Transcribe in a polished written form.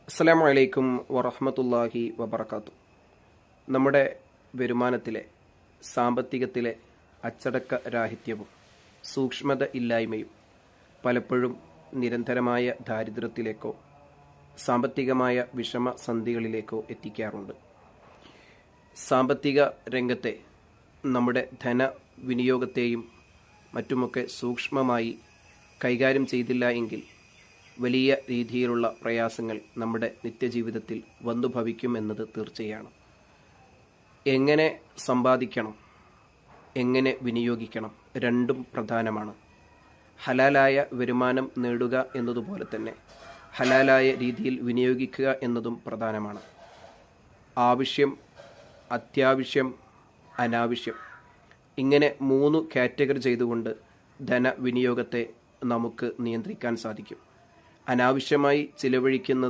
അസ്സലാമു അലൈക്കും വറഹ്മത്തുള്ളാഹി വബറകാതുഹു. നമ്മുടെ വരുമാനത്തിലെ സാമ്പത്തികത്തിലെ അച്ചടക്ക രാഹിത്യവും സൂക്ഷ്മത ഇല്ലായ്മയും പലപ്പോഴും നിരന്തരമായ ദാരിദ്ര്യത്തിലേക്കോ സാമ്പത്തികമായ വിഷമസന്ധികളിലേക്കോ എത്തിക്കാറുണ്ട്. സാമ്പത്തിക രംഗത്തെ നമ്മുടെ ധനവിനിയോഗത്തെയും മറ്റുമൊക്കെ സൂക്ഷ്മമായി കൈകാര്യം ചെയ്തില്ല എങ്കിൽ വലിയ രീതിയിലുള്ള പ്രയാസങ്ങൾ നമ്മുടെ നിത്യജീവിതത്തിൽ വന്നു ഭവിക്കും എന്നത് തീർച്ചയാണ്. എങ്ങനെ സമ്പാദിക്കണം, എങ്ങനെ വിനിയോഗിക്കണം, രണ്ടും പ്രധാനമാണ്. ഹലാലായ വരുമാനം നേടുക എന്നതുപോലെ തന്നെ ഹലാലായ രീതിയിൽ വിനിയോഗിക്കുക എന്നതും പ്രധാനമാണ്. ആവശ്യം, അത്യാവശ്യം, അനാവശ്യം, ഇങ്ങനെ 3 കാറ്റഗറി ചെയ്തുകൊണ്ട് ധനവിനിയോഗത്തെ നമുക്ക് നിയന്ത്രിക്കാൻ സാധിക്കും. അനാവശ്യമായി ചിലവഴിക്കുന്നത്